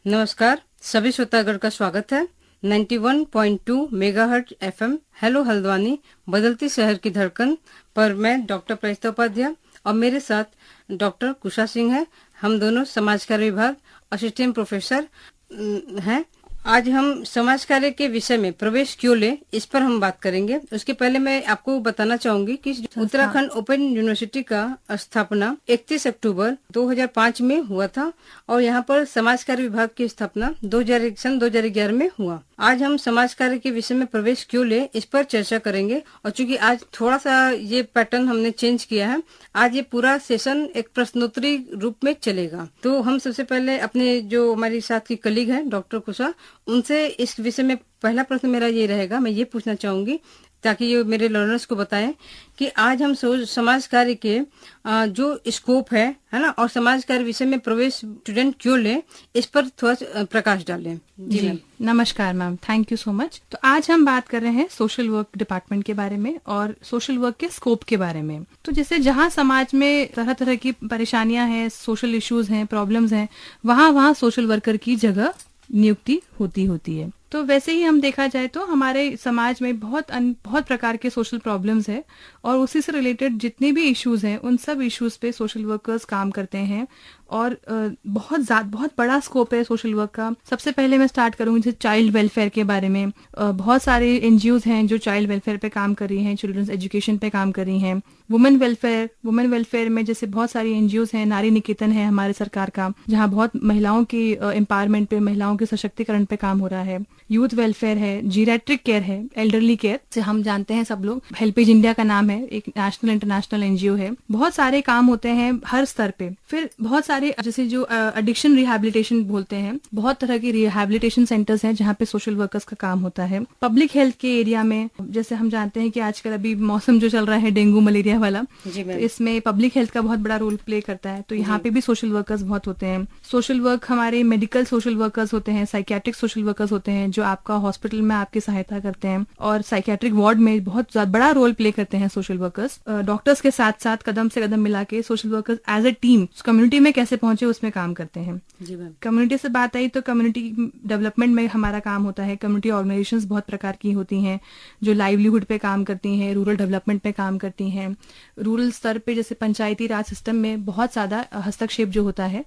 नमस्कार, सभी श्रोतागण का स्वागत है। 91.2 मेगाहर्ट्ज एफएम हेलो हल्द्वानी बदलती शहर की धड़कन पर मैं डॉक्टर प्रजिता उपाध्याय और मेरे साथ डॉक्टर कुशा सिंह है। हम दोनों समाज कार्य विभाग असिस्टेंट प्रोफेसर हैं। आज हम समाज कार्य के विषय में प्रवेश क्यों ले, इस पर हम बात करेंगे। उसके पहले मैं आपको बताना चाहूंगी कि उत्तराखंड ओपन यूनिवर्सिटी का स्थापना 31 अक्टूबर 2005 में हुआ था और यहाँ पर समाज कार्य विभाग की स्थापना 2011 में हुआ। आज हम समाज कार्य के विषय में प्रवेश क्यों ले, इस पर चर्चा करेंगे। और चूंकि आज थोड़ा सा ये पैटर्न हमने चेंज किया है, आज ये पूरा सेशन एक प्रश्नोत्तरी रूप में चलेगा। तो हम सबसे पहले अपने जो हमारी साथ की कलीग हैं डॉक्टर कुशा, उनसे इस विषय में पहला प्रश्न मेरा ये रहेगा। मैं ये पूछना चाहूंगी ताकि ये मेरे लर्नर्स को बताएं कि आज हम समाज कार्य के जो स्कोप है ना, और समाज कार्य विषय में प्रवेश स्टूडेंट क्यों ले, इस पर थोड़ा प्रकाश डालें। जी मैम। नमस्कार ma'am, thank you so much. तो आज हम बात कर रहे हैं सोशल वर्क डिपार्टमेंट के बारे में और सोशल वर्क के स्कोप के बारे में। तो जैसे जहाँ समाज में तरह तरह की परेशानियां हैं, सोशल इश्यूज हैं, प्रॉब्लम्स हैं, वहाँ सोशल वर्कर की जगह नियुक्ति होती है। तो वैसे ही हम देखा जाए तो हमारे समाज में बहुत प्रकार के सोशल प्रॉब्लम्स है और उसी से रिलेटेड जितने भी इश्यूज हैं उन सब इश्यूज पे सोशल वर्कर्स काम करते हैं और बहुत बड़ा स्कोप है सोशल वर्क का। सबसे पहले मैं स्टार्ट करूंगी जैसे चाइल्ड वेलफेयर के बारे में। बहुत सारे एनजीओज हैं जो चाइल्ड वेलफेयर पे काम कर रही हैं, चिल्ड्रंस एजुकेशन पे काम कर रही हैं। वुमेन वेलफेयर में जैसे बहुत सारी एनजीओज हैं, नारी निकेतन है हमारे सरकार का, जहाँ बहुत महिलाओं की एम्पावरमेंट पे, महिलाओं के सशक्तिकरण पे काम हो रहा है। यूथ वेलफेयर है, जीरेट्रिक केयर है, एल्डरली केयर से हम जानते हैं सब लोग, हेल्पेज इंडिया का नाम है, एक नेशनल इंटरनेशनल एनजीओ है। बहुत सारे काम होते हैं हर स्तर पे। फिर बहुत सारे जैसे जो एडिक्शन रिहैबिलिटेशन बोलते हैं, बहुत तरह के रिहैबिलिटेशन सेंटर्स हैं जहाँ पे सोशल वर्कर्स का काम होता है। पब्लिक हेल्थ के एरिया में जैसे हम जानते हैं कि आजकल अभी मौसम जो चल रहा है डेंगू मलेरिया वाला, तो इसमें पब्लिक हेल्थ का बहुत बड़ा रोल प्ले करता है। तो यहाँ पे भी सोशल वर्कर्स बहुत होते हैं। सोशल वर्क हमारे मेडिकल सोशल वर्कर्स होते हैं, साइकियाट्रिक सोशल वर्कर्स होते हैं जो आपका हॉस्पिटल में आपकी सहायता करते हैं और साइकियाट्रिक वार्ड में बहुत बड़ा रोल प्ले करते हैं सोशल वर्कर्स। डॉक्टर्स के साथ साथ कदम से कदम मिला के social workers as a team community में कैसे पहुंचे उसमें काम करते हैं। कम्युनिटी से बात आई तो कम्युनिटी डेवलपमेंट में हमारा काम होता है। कम्युनिटी ऑर्गेनाइजेशंस बहुत प्रकार की होती हैं जो लाइवलीहुड पे काम करती हैं, रूरल डेवलपमेंट पे काम करती हैं। रूरल स्तर पे जैसे पंचायती राज सिस्टम में बहुत ज्यादा हस्तक्षेप जो होता है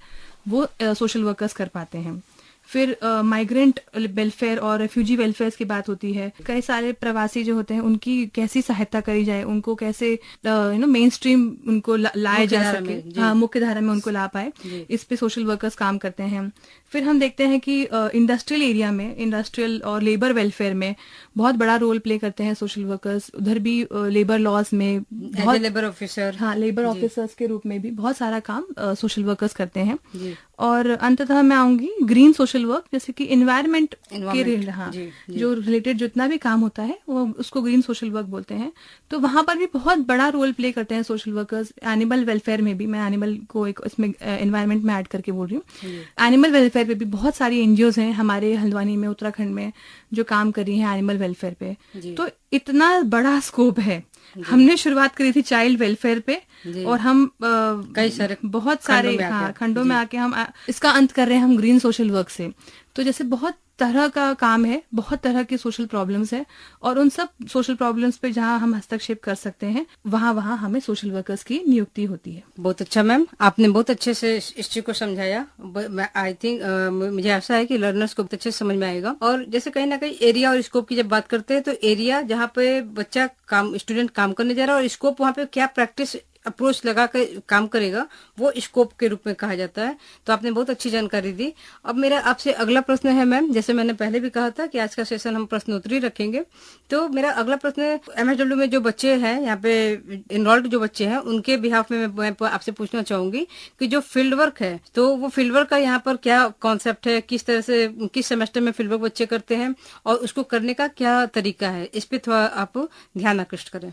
वो सोशल वर्कर्स कर पाते हैं। फिर माइग्रेंट वेलफेयर और रेफ्यूजी वेलफेयर की बात होती है। कई सारे प्रवासी जो होते हैं उनकी कैसी सहायता करी जाए, उनको कैसे मेन स्ट्रीम उनको लाया जा सके, हाँ मुख्य धारा में उनको ला पाए, इस पे सोशल वर्कर्स काम करते हैं। फिर हम देखते हैं कि इंडस्ट्रियल एरिया में, इंडस्ट्रियल और लेबर वेलफेयर में बहुत बड़ा रोल प्ले करते हैं सोशल वर्कर्स। उधर भी लेबर लॉज में बहुत लेबर ऑफिसर, हाँ लेबर ऑफिसर्स के रूप में भी बहुत सारा काम सोशल वर्कर्स करते हैं। और अंततः मैं आऊंगी ग्रीन सोशल वर्क, जैसे कि इन्वायरमेंट के हाँ जो रिलेटेड जितना भी काम होता है वो उसको ग्रीन सोशल वर्क बोलते हैं। तो वहां पर भी बहुत बड़ा रोल प्ले करते हैं सोशल वर्कर्स। एनिमल वेलफेयर में भी, मैं एनिमल को एक इसमें एनवायरमेंट में ऐड करके बोल रही हूँ। एनिमल वेलफेयर पे भी बहुत सारी एनजीओज हैं हमारे हल्द्वानी में, उत्तराखंड में, जो काम कर रही हैं एनिमल वेलफेयर पे। तो इतना बड़ा स्कोप है। हमने शुरुआत करी थी चाइल्ड वेलफेयर पे और हम कई सारे बहुत सारे खंडों में आके हम इसका अंत कर रहे हैं हम ग्रीन सोशल वर्क से। तो जैसे बहुत तरह का काम है, बहुत तरह के सोशल प्रॉब्लम्स है और उन सब सोशल प्रॉब्लम्स पे जहाँ हम हस्तक्षेप कर सकते हैं वहाँ हमें सोशल वर्कर्स की नियुक्ति होती है। बहुत अच्छा मैम, आपने बहुत अच्छे से इस चीज को समझाया। आई थिंक मुझे आशा है कि लर्नर्स को बहुत अच्छे से समझ में आएगा। और जैसे कहीं ना कहीं एरिया और स्कोप की जब बात करते हैं तो एरिया जहाँ पे बच्चा स्टूडेंट काम करने जा रहा है और स्कोप वहाँ पे क्या प्रैक्टिस अप्रोच लगा कर काम करेगा वो स्कोप के रूप में कहा जाता है। तो आपने बहुत अच्छी जानकारी दी। अब मेरा आपसे अगला प्रश्न है मैम, जैसे मैंने पहले भी कहा था कि आज का सेशन हम प्रश्नोत्तरी रखेंगे। तो मेरा अगला प्रश्न है, एमएसडब्ल्यू में जो बच्चे हैं, यहाँ पे इनरोल्ड जो बच्चे हैं, उनके बिहाफ में मैं आपसे पूछना चाहूंगी कि जो फील्ड वर्क है तो वो फील्ड वर्क का यहाँ पर क्या कॉन्सेप्ट है, किस तरह से किस सेमेस्टर में फील्ड वर्क बच्चे करते हैं और उसको करने का क्या तरीका है, इस पे थोड़ा आप ध्यान आकृष्ट करें।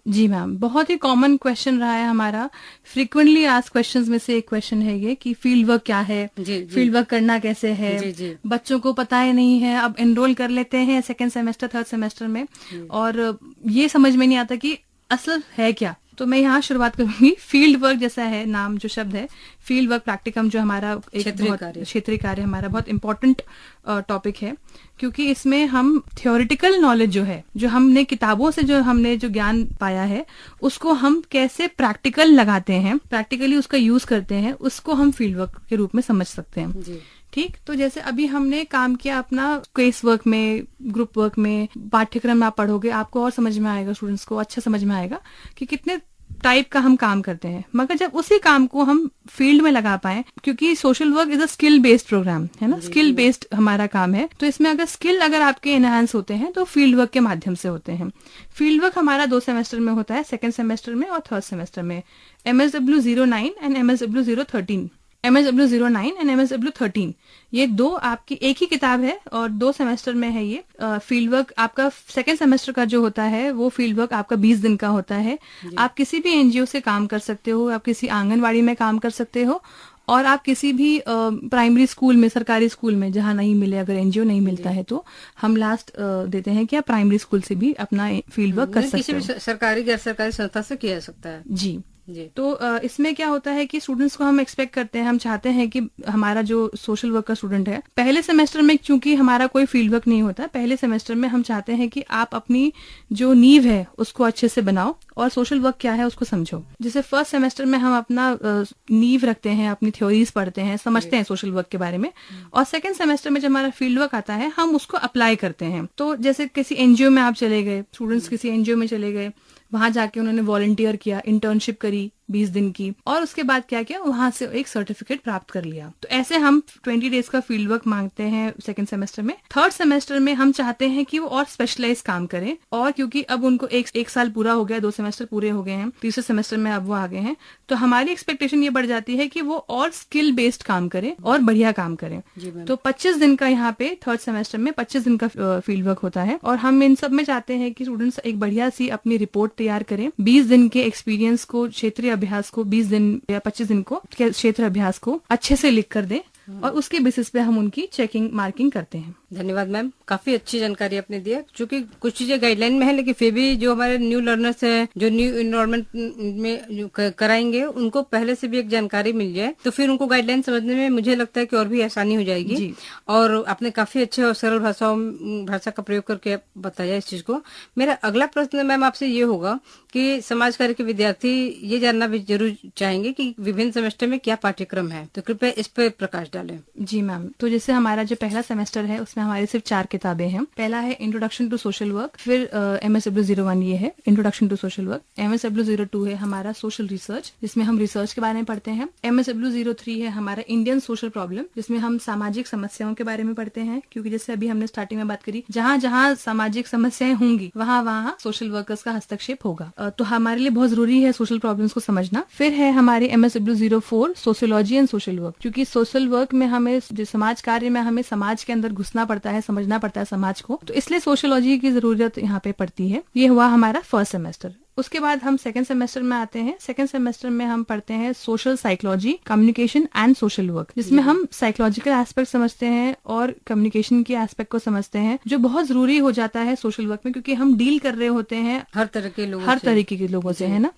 जी मैम, बहुत ही कॉमन क्वेश्चन रहा है हमारा। फ्रीक्वेंटली आस्क्ड क्वेश्चंस में से एक क्वेश्चन है ये कि फील्ड वर्क क्या है, फील्ड वर्क करना कैसे है। बच्चों को पता ही नहीं है, अब एनरोल कर लेते हैं सेकंड सेमेस्टर, थर्ड सेमेस्टर में और ये समझ में नहीं आता कि असल है क्या तो मैं यहाँ शुरुआत करूंगी। फील्ड वर्क जैसा है नाम, जो शब्द है फील्ड वर्क प्रैक्टिकम, जो हमारा एक क्षेत्रीय कार्य हमारा बहुत इंपॉर्टेंट टॉपिक है, क्योंकि इसमें हम थियोरिटिकल नॉलेज जो है, जो हमने किताबों से जो ज्ञान पाया है, उसको हम कैसे प्रैक्टिकल लगाते हैं, प्रैक्टिकली उसका यूज करते हैं, उसको हम फील्ड वर्क के रूप में समझ सकते हैं जी। ठीक, तो जैसे अभी हमने काम किया अपना केस वर्क में, ग्रुप वर्क में, पाठ्यक्रम आप पढ़ोगे आपको और समझ में आएगा, स्टूडेंट्स को अच्छा समझ में आएगा कि कितने टाइप का हम काम करते हैं। मगर जब उसी काम को हम फील्ड में लगा पाए, क्योंकि social work is a skill based program है ना, स्किल बेस्ड हमारा काम है, तो इसमें अगर आपके एनहांस होते हैं तो फील्ड वर्क के माध्यम से होते हैं। फील्ड वर्क हमारा 2 सेमेस्टर में होता है, सेकेंड सेमेस्टर में और थर्ड सेमेस्टर में। MSW09 and MSW013, MSW09 and MSW13, ये 2 आपकी एक ही किताब है और 2 सेमेस्टर में है ये। फील्ड वर्क आपका सेकेंड सेमेस्टर का जो होता है वो फील्ड वर्क आपका 20 दिन का होता है। आप किसी भी एनजीओ से काम कर सकते हो, आप किसी आंगनवाड़ी में काम कर सकते हो, और आप किसी भी प्राइमरी स्कूल में, सरकारी स्कूल में, जहां नहीं मिले, अगर एनजीओ नहीं मिलता है तो हम लास्ट देते हैं कि आप प्राइमरी स्कूल से भी अपना फील्ड वर्क कर सकते हो। किसी भी सरकारी गैर सरकारी संस्था से किया जा सकता है जी। तो इसमें क्या होता है कि स्टूडेंट्स को हम एक्सपेक्ट करते हैं, हम चाहते हैं कि हमारा जो सोशल वर्क का स्टूडेंट है, पहले सेमेस्टर में चूंकि हमारा कोई फील्ड वर्क नहीं होता, पहले सेमेस्टर में हम चाहते हैं कि आप अपनी जो नींव है उसको अच्छे से बनाओ और सोशल वर्क क्या है उसको समझो। जैसे फर्स्ट सेमेस्टर में हम अपना नींव रखते हैं, अपनी थ्योरीज पढ़ते हैं, समझते हैं सोशल वर्क के बारे में, और सेकंड सेमेस्टर में जब हमारा फील्ड वर्क आता है हम उसको अप्लाई करते हैं। तो जैसे किसी एनजीओ में आप चले गए, स्टूडेंट्स किसी एनजीओ में चले गए, वहां जाके उन्होंने वॉलंटियर किया, इंटर्नशिप करी 20 दिन की, और उसके बाद क्या किया, वहां से एक सर्टिफिकेट प्राप्त कर लिया। तो ऐसे हम 20 डेज का फील्ड वर्क मांगते हैं सेकंड सेमेस्टर में। थर्ड सेमेस्टर में हम चाहते हैं कि वो और स्पेशलाइज काम करें, और क्योंकि अब उनको एक साल पूरा हो गया, 2 सेमेस्टर पूरे हो गए हैं, तीसरे सेमेस्टर में अब वो आ गए हैं, तो हमारी एक्सपेक्टेशन ये बढ़ जाती है कि वो और स्किल बेस्ड काम करें और बढ़िया काम करें। तो 25 दिन का यहाँ पे थर्ड सेमेस्टर में 25 दिन का फील्ड वर्क होता है, और हम इन सब में चाहते हैं कि स्टूडेंट्स एक बढ़िया सी अपनी रिपोर्ट तैयार करें, 20 दिन के एक्सपीरियंस को, क्षेत्रीय अभ्यास को 20 दिन या 25 दिन को क्षेत्र अभ्यास को अच्छे से लिख कर दें, और उसके बेसिस पे हम उनकी चेकिंग मार्किंग करते हैं। धन्यवाद मैम, काफी अच्छी जानकारी आपने दिया। चूंकि कुछ चीजें गाइडलाइन में है, लेकिन फिर भी जो हमारे न्यू लर्नर्स हैं, जो न्यू इन्वायरमेंट में कराएंगे, उनको पहले से भी एक जानकारी मिल जाए तो फिर उनको गाइडलाइन समझने में मुझे लगता है कि और भी आसानी हो जाएगी जी। और आपने काफी अच्छे और सरल भाषा का प्रयोग करके बताया इस चीज को। मेरा अगला प्रश्न मैम आपसे ये होगा कि समाज कार्य के विद्यार्थी ये जानना भी जरूर चाहेंगे कि विभिन्न सेमेस्टर में क्या पाठ्यक्रम है, तो कृपया इस पर प्रकाश डालें। जी मैम, तो जैसे हमारा जो पहला सेमेस्टर है उसमें हमारी सिर्फ 4 किताबें हैं। पहला है इंट्रोडक्शन टू सोशल वर्क, फिर MSW01 ये है introduction to social work, MSW02 है हमारा सोशल रिसर्च, जिसमें हम रिसर्च के बारे में पढ़ते हैं, MSW03 है हमारा इंडियन सोशल प्रॉब्लम, जिसमें हम सामाजिक समस्याओं के बारे में पढ़ते हैं, क्योंकि जैसे अभी हमने स्टार्टिंग में बात करी, जहाँ जहाँ सामाजिक समस्याएं होंगी वहाँ वहाँ सोशल वर्कर्स का हस्तक्षेप होगा, तो हमारे लिए बहुत जरूरी है सोशल प्रॉब्लम्स को समझना। फिर है हमारी MSW04 sociology and social work, क्योंकि सोशल वर्क में हमें जो समाज कार्य में हमें समाज के अंदर घुसना पड़ता है, समझना पड़ता है समाज को, तो इसलिए सोशियोलॉजी की जरूरत यहाँ पे पड़ती है। ये हुआ हमारा फर्स्ट सेमेस्टर। उसके बाद हम सेकंड सेमेस्टर में आते हैं। सेकंड सेमेस्टर में हम पढ़ते हैं social psychology, communication and social work, जिसमें हम साइकोलॉजिकल एस्पेक्ट समझते हैं और कम्युनिकेशन के एस्पेक्ट को समझते हैं, जो बहुत जरूरी हो जाता है सोशल वर्क में, क्योंकि हम डील कर रहे होते हैं हर तरीके के लोगों से, है ना,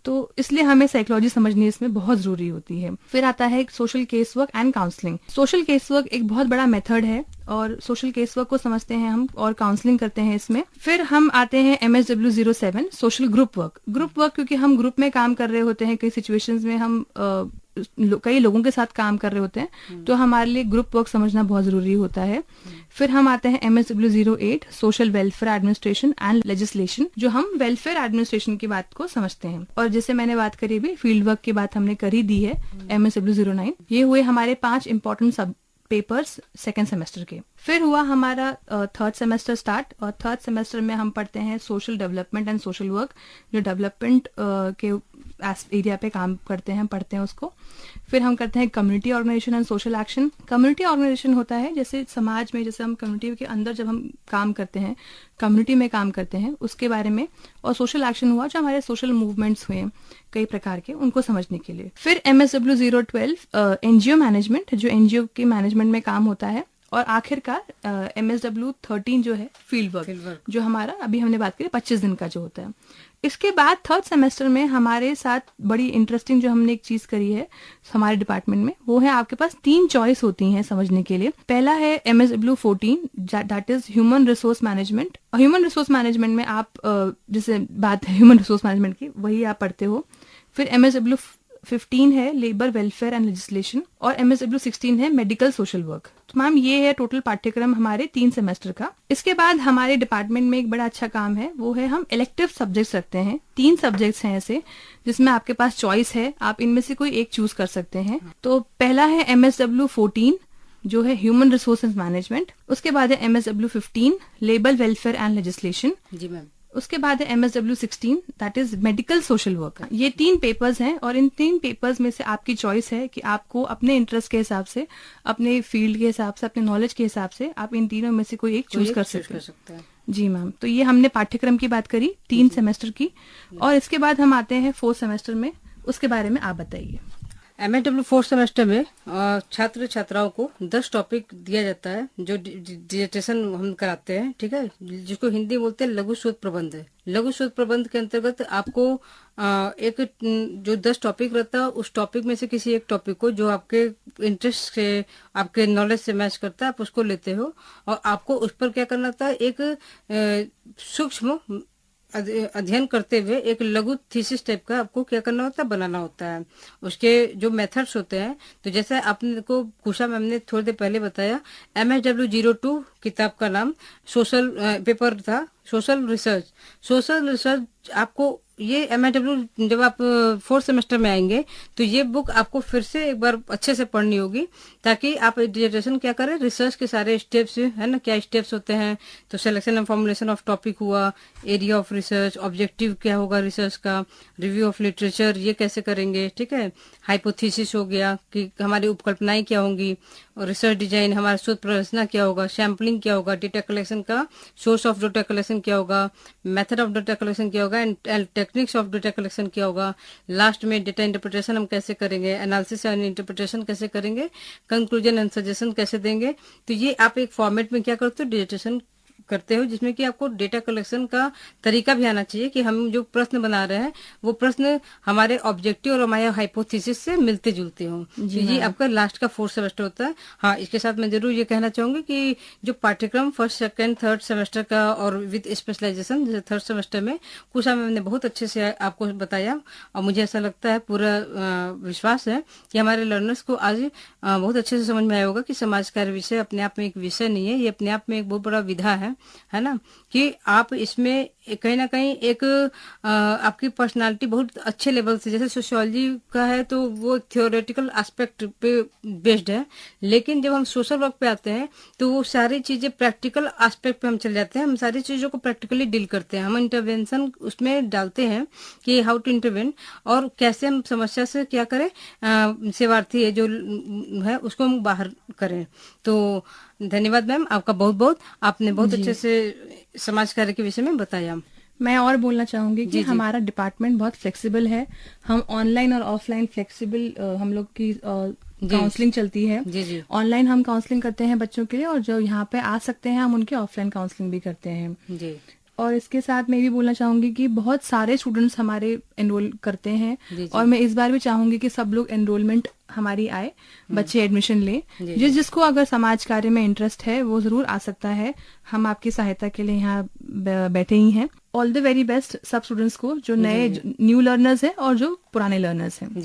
तो इसलिए हमें साइकोलॉजी समझनी इसमें बहुत जरूरी होती है। फिर आता है social case work and counselling. Social case work एक बहुत बड़ा मेथड है, और सोशल केस वर्क को समझते हैं हम और काउंसलिंग करते हैं इसमें। फिर हम आते हैं MSW07 social group work. Group work क्योंकि हम ग्रुप में काम कर रहे होते हैं, कई सिचुएशंस में हम कई लोगों के साथ काम कर रहे होते हैं, तो हमारे लिए ग्रुप वर्क समझना बहुत जरूरी होता है। फिर हम आते हैं MSW08 social welfare administration and legislation, जो हम वेलफेयर एडमिनिस्ट्रेशन की बात को समझते हैं। और जैसे मैंने बात करी भी, फील्ड वर्क की बात हमने कर ही दी है, MSW09। ये हुए हमारे 5 इंपॉर्टेंट सब पेपर्स सेकेंड सेमेस्टर के। फिर हुआ हमारा थर्ड सेमेस्टर स्टार्ट, और थर्ड सेमेस्टर में हम पढ़ते हैं social development and social work, जो डेवलपमेंट के एरिया पे काम करते हैं, पढ़ते हैं उसको। फिर हम करते हैं community organisation and social action. Community organisation होता है जैसे समाज में, जैसे हम कम्युनिटी के अंदर जब हम काम करते हैं, कम्युनिटी में काम करते हैं, उसके बारे में। और सोशल एक्शन हुआ जो हमारे सोशल मूवमेंट्स हुए कई प्रकार के, उनको समझने के लिए। फिर MSW012 एनजीओ मैनेजमेंट, जो एनजीओ के मैनेजमेंट में काम होता है, और आखिरकार MSW13 जो है फील्ड वर्क, जो हमारा अभी हमने बात करी 25 दिन का जो होता है। इसके बाद थर्ड सेमेस्टर में हमारे साथ बड़ी इंटरेस्टिंग जो हमने एक चीज करी है हमारे डिपार्टमेंट में, वो है आपके पास 3 चॉइस होती हैं समझने के लिए। पहला है MSW14, that is human resource management. Human resource management में आप जैसे बात है ह्यूमन रिसोर्स मैनेजमेंट की, वही आप पढ़ते हो। फिर MSW15 है लेबर वेलफेयर एंड लेजिस्लेशन, और MSW16 है मेडिकल सोशल वर्क। तो मैम ये है टोटल पाठ्यक्रम हमारे 3 सेमेस्टर का। इसके बाद हमारे डिपार्टमेंट में एक बड़ा अच्छा काम है, वो है हम इलेक्टिव सब्जेक्ट्स रखते हैं। 3 सब्जेक्ट्स हैं ऐसे जिसमें आपके पास चॉइस है, आप इनमें से कोई एक चूज कर सकते हैं। तो पहला है MSW14 जो है ह्यूमन रिसोर्सेज मैनेजमेंट। उसके बाद है MSW15 labour welfare and legislation. जी मैम। उसके बाद है MSW16 that is medical social work. ये 3 पेपर्स हैं और इन 3 पेपर्स में से आपकी चॉइस है कि आपको अपने इंटरेस्ट के हिसाब से, अपने फील्ड के हिसाब से, अपने नॉलेज के हिसाब से आप इन तीनों में से कोई एक चूज कर सकते हैं। जी मैम। तो ये हमने पाठ्यक्रम की बात करी 3 सेमेस्टर की, और इसके बाद हम आते हैं 4th सेमेस्टर में। उसके बारे में आप बताइए। MSW 4th सेमेस्टर में छात्र छात्राओं को 10 टॉपिक दिया जाता है जो डिजर्टेशन हम कराते हैं, ठीक है, जिसको हिंदी बोलते हैं लघु शोध प्रबंध। लघु शोध प्रबंध के अंतर्गत आपको एक जो 10 टॉपिक रहता है उस टॉपिक में से किसी एक टॉपिक को जो आपके इंटरेस्ट से, आपके नॉलेज से मैच करता है, आप उसको लेते हो और आपको उस पर क्या करना था, एक सूक्ष्म अध्ययन करते हुए एक लघु थीसिस टाइप का आपको क्या करना होता है, बनाना होता है। उसके जो मेथड्स होते हैं, तो जैसे आपने को कुशा मैम ने थोड़ी देर पहले बताया, MSW02 किताब का नाम सोशल पेपर था, सोशल रिसर्च। सोशल रिसर्च आपको ये MSW जब आप 4th सेमेस्टर में आएंगे तो ये बुक आपको फिर से एक बार अच्छे से पढ़नी होगी, ताकि आप डिजर्टेशन क्या करें, रिसर्च के सारे स्टेप्स है ना, क्या स्टेप्स होते हैं। तो selection and formulation of topic हुआ, एरिया ऑफ रिसर्च, ऑब्जेक्टिव क्या होगा रिसर्च का, रिव्यू ऑफ लिटरेचर ये कैसे करेंगे, ठीक है, हाइपोथेसिस हो गया कि हमारी उपकल्पनाएं क्या होंगी, और रिसर्च डिजाइन हमारा शोध प्ररचना क्या होगा, सैम्पलिंग क्या होगा, डेटा कलेक्शन का सोर्स ऑफ डेटा कलेक्शन क्या होगा, मेथड ऑफ डेटा कलेक्शन क्या होगा, and techniques of data collection क्या होगा, लास्ट में डेटा इंटरप्रिटेशन हम कैसे करेंगे, एनालिसिस एंड इंटरप्रिटेशन कैसे करेंगे, कंक्लूजन एंड सजेशन कैसे देंगे। तो ये आप एक फॉर्मेट में क्या करते हो, डिजर्टेशन करते हो, जिसमें कि आपको डेटा कलेक्शन का तरीका भी आना चाहिए कि हम जो प्रश्न बना रहे हैं वो प्रश्न हमारे ऑब्जेक्टिव और हमारे हाइपोथेसिस से मिलते जुलते हों। ये आपका लास्ट का 4th सेमेस्टर होता है। हाँ, इसके साथ मैं जरूर ये कहना चाहूंगी कि जो पाठ्यक्रम 1st, 2nd, 3rd सेमेस्टर का और विद स्पेशलाइजेशन जैसे 3rd सेमेस्टर में कुशा मैम ने बहुत अच्छे से आपको बताया, और मुझे ऐसा लगता है, पूरा विश्वास है कि हमारे लर्नर्स को आज बहुत अच्छे से समझ में आया होगा कि समाज कार्य विषय अपने आप में एक विषय नहीं है, ये अपने आप में एक बहुत बड़ा विधा है ना, कि आप इसमें कहीं ना कहीं एक आपकी पर्सनालिटी बहुत अच्छे लेवल से, जैसे सोशियोलॉजी का है तो वो थियोरेटिकल एस्पेक्ट पे बेस्ड है, लेकिन जब हम सोशल वर्क पे आते हैं तो वो सारी चीजें प्रैक्टिकल एस्पेक्ट पे हम चले जाते हैं, हम सारी चीजों को प्रैक्टिकली डील करते हैं, हम इंटरवेंशन उसमें डालते हैं कि हाउ टू इंटरवेन और कैसे हम समस्या से क्या करें, सेवार्थी है जो है उसको हम बाहर करें। तो धन्यवाद मैम, आपका बहुत बहुत, आपने बहुत अच्छे से समाज कार्य के विषय में बताया। मैं और बोलना चाहूंगी कि हमारा डिपार्टमेंट बहुत फ्लेक्सिबल है, हम ऑनलाइन और ऑफलाइन फ्लेक्सिबल हम लोग की काउंसलिंग चलती है। जी। ऑनलाइन हम काउंसलिंग करते हैं बच्चों के लिए, और जो यहाँ पे आ सकते हैं हम उनके ऑफलाइन काउंसलिंग भी करते हैं। जी। और इसके साथ मैं भी बोलना चाहूंगी कि बहुत सारे स्टूडेंट्स हमारे एनरोल करते हैं, और मैं इस बार भी चाहूंगी कि सब लोग एनरोलमेंट हमारी आए, बच्चे एडमिशन लें। जिसको अगर समाज कार्य में इंटरेस्ट है वो जरूर आ सकता है, हम आपकी सहायता के लिए यहाँ बैठे ही हैं। ऑल द वेरी बेस्ट सब स्टूडेंट्स को, जो नए न्यू लर्नर्स हैं और जो पुराने लर्नर्स हैं।